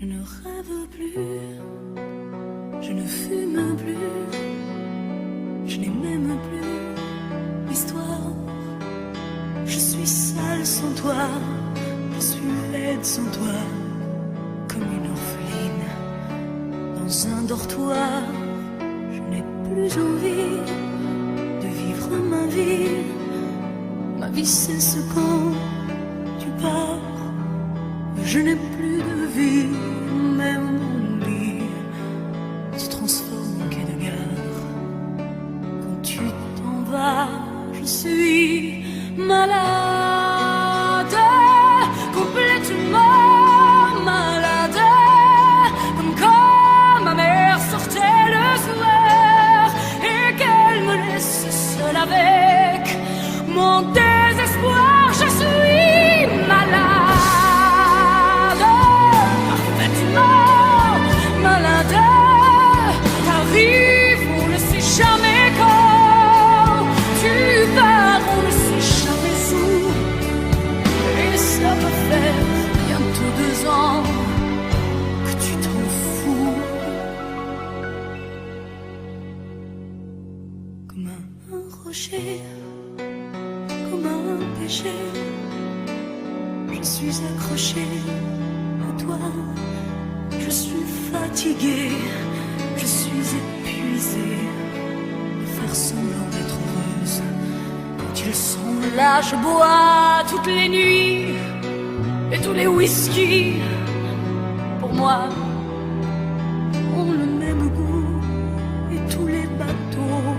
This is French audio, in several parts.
Je ne rêve plus, je ne fume plus, je n'ai même plus l'histoire. Je suis seule sans toi, je suis laide sans toi, comme une orpheline dans un dortoir. Je n'ai plus envie de vivre ma vie. Ma vie cesse quand tu pars. Je n'ai plus de vie, même mon lit se transforme en quai de gare. Quand tu t'en vas, je suis malade, complètement malade, comme quand ma mère sortait le soir et qu'elle me laisse seule avec mon désespoir. Je suis malade, parfaitement malade. T'arrives, on ne sait jamais quand. Tu pars, on ne sait jamais où. Et ça va faire bientôt 2 ans que tu t'en fous. Comme un rocher, comme un péché, je suis accrochée à toi. Je suis fatiguée, je suis épuisée de faire semblant d'être heureuse. Quand ils sont là, je bois toutes les nuits et tous les whisky. Pour moi, ont le même goût et tous les bateaux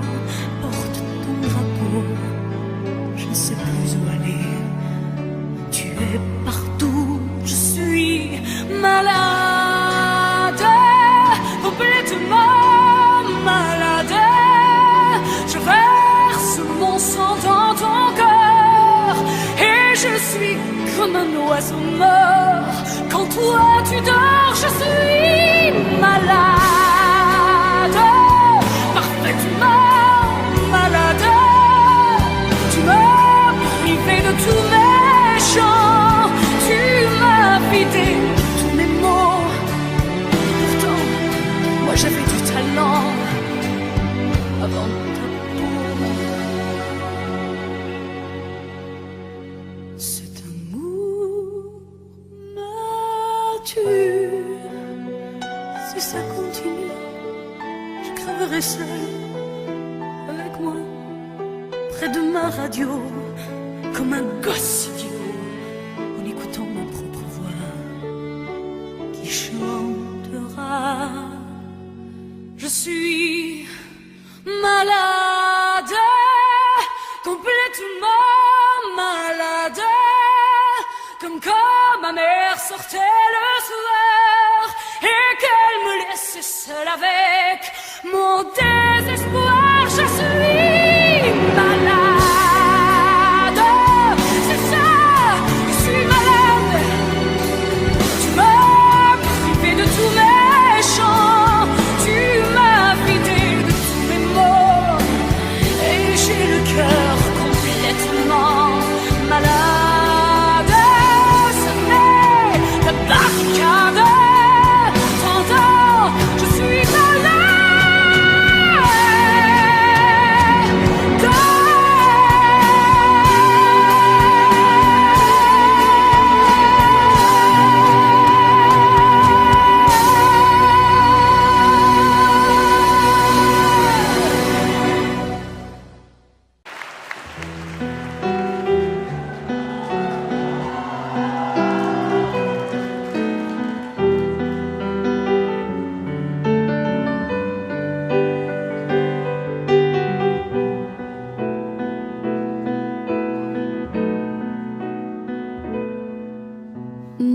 portent ton drapeau. Je ne sais plus où aller, tu es partout. Je suis malade, complètement malade. Je verse mon sang dans ton cœur et je suis comme un oiseau mort. Quand toi tu dors, je suis malade, parfaitement malade. Tu m'as privé de tous mes chants, tu m'as vidé de tous mes mots. Pourtant, moi j'avais du talent avant ta peau. Cet amour me tue. Si ça continue, je crèverai seule avec moi, près de ma radio, comme un gosse idiot, en écoutant ma propre voix qui chantera. Je suis malade, complètement malade, comme quand ma mère sortait le soir et qu'elle me laissait seule avec mon désespoir. Je suis malade, c'est ça, je suis malade. Tu m'as privé de tous mes chants, tu m'as vidé de tous mes mots et j'ai le cœur complètement malade. Ça fait la barricade, t'entends, je suis malade.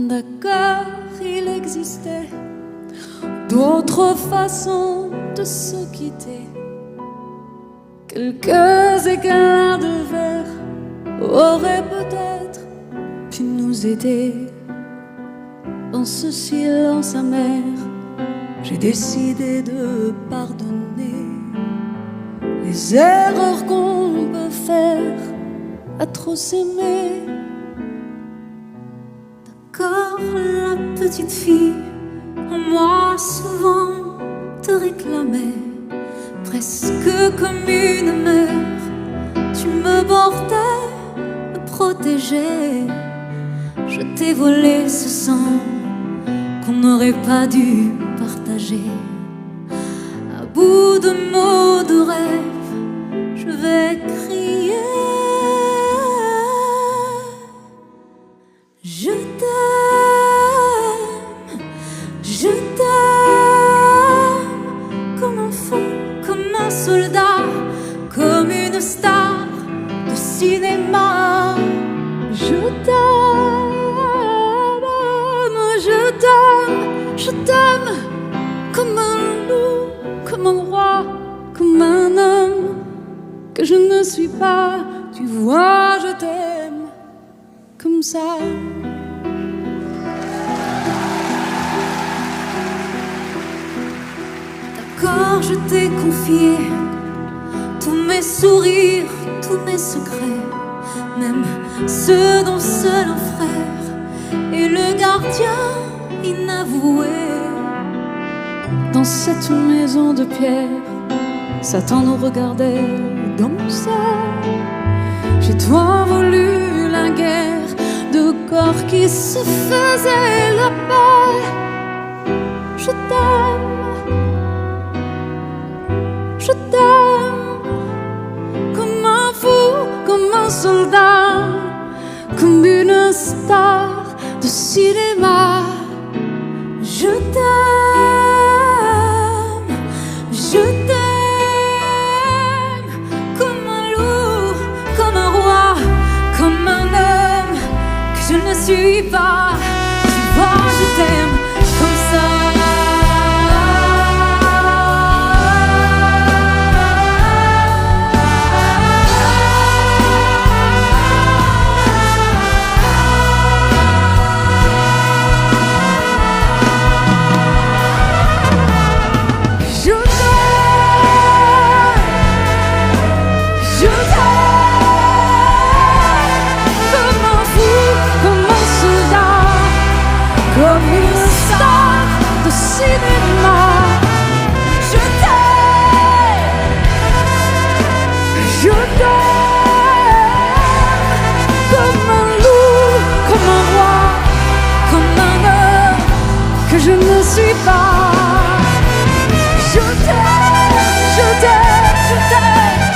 D'accord, il existait d'autres façons de se quitter. Quelques éclairs de verre auraient peut-être pu nous aider. Dans ce silence amer, j'ai décidé de pardonner les erreurs qu'on peut faire à trop s'aimer. D'accord, la petite fille Moi souvent te réclamais, presque comme une mère. Tu me bordais, me protégeais. Je t'ai volé ce sang qu'on n'aurait pas dû partager. À bout de mots, de rêves, je vais crier. Je t'aime, je t'aime, comme un fou, comme un soldat, comme une star de cinéma. Je t'aime, je t'aime, je t'aime, comme un loup, comme un roi, comme un homme que je ne suis pas. Tu vois, je t'aime comme ça. D'accord, je t'ai confié tous mes sourires, tous mes secrets, même ceux dont seul un frère est le gardien inavoué. Dans cette maison de pierre, Satan nous regardait danser. J'ai toi voulu la guerre de corps qui se faisaient la paix. Je t'aime, je t'aime, comme un fou, comme un soldat, comme une star de cinéma. Je t'aime, je t'aime, comme un loup, comme un roi, comme un homme que je ne suis pas. Tu vois, je t'aime comme ça. Comme une star de cinéma, je t'aime, je t'aime, comme un loup, comme un roi, comme un homme que je ne suis pas. Je t'aime, je t'aime, je t'aime,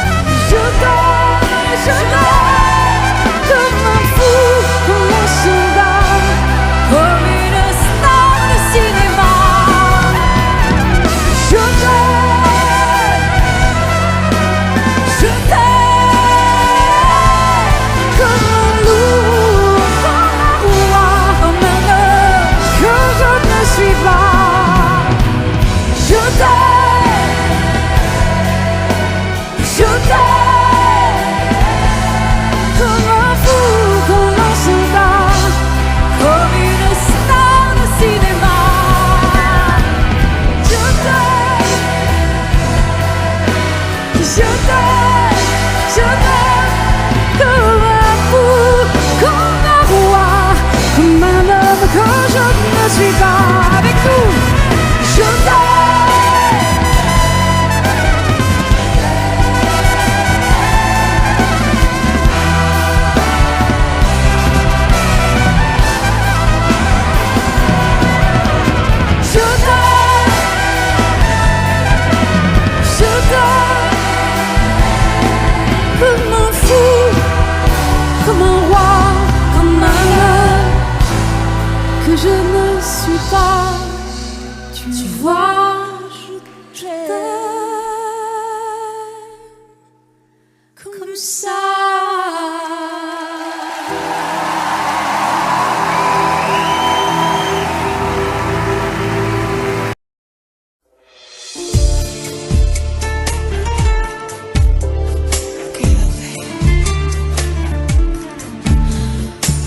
je t'aime, je t'aime, comme un fou, comme un soldat, comme une star de cinéma. Je t'aime, comme un loup, comme un roi, comme un homme que je ne suis pas. Je t'aime, comme un fou, comme un soldat, comme une star de cinéma. Je t'aime, comme un fou, comme un roi, comme un homme que je ne suis pas. Avec nous, je t'aime, je t'aime, comme un fou, comme un roi, comme un homme que je ne suis pas. Tu vois, je t'aime comme ça.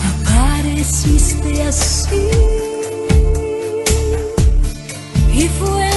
Apareciste así y fue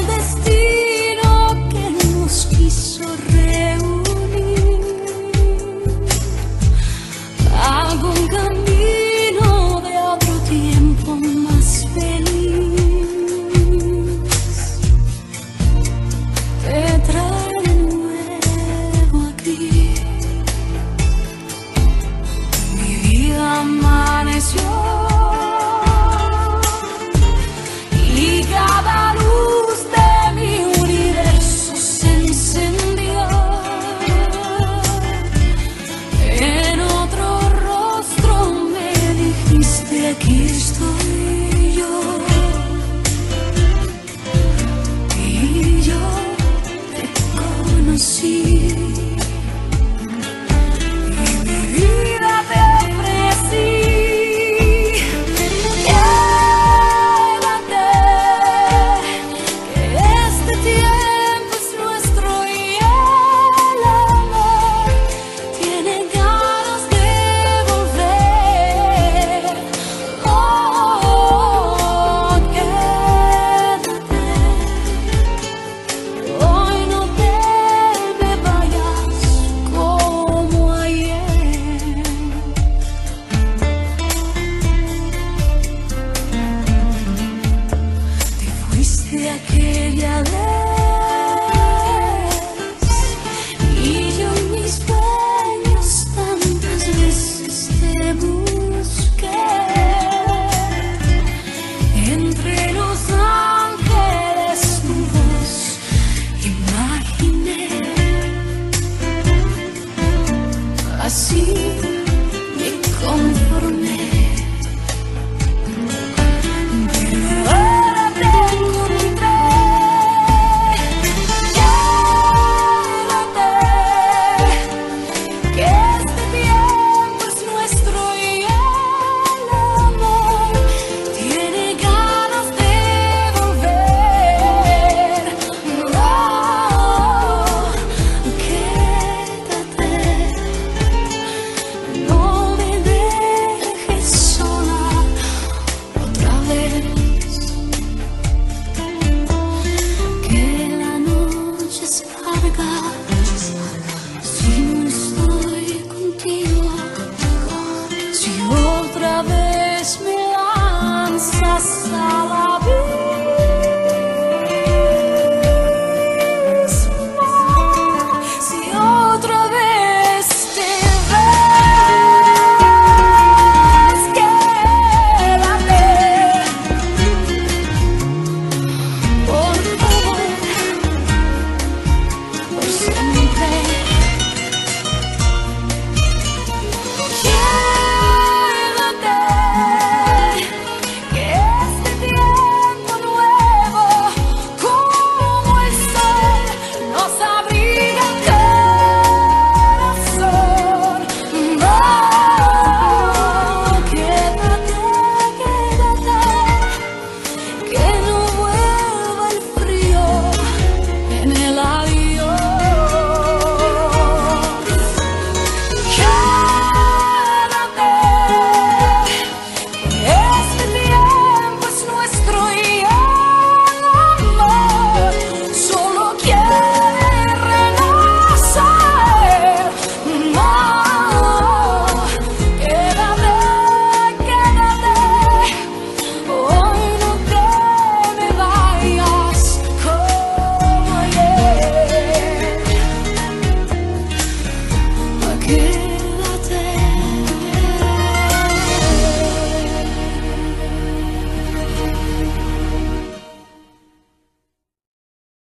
cigarette.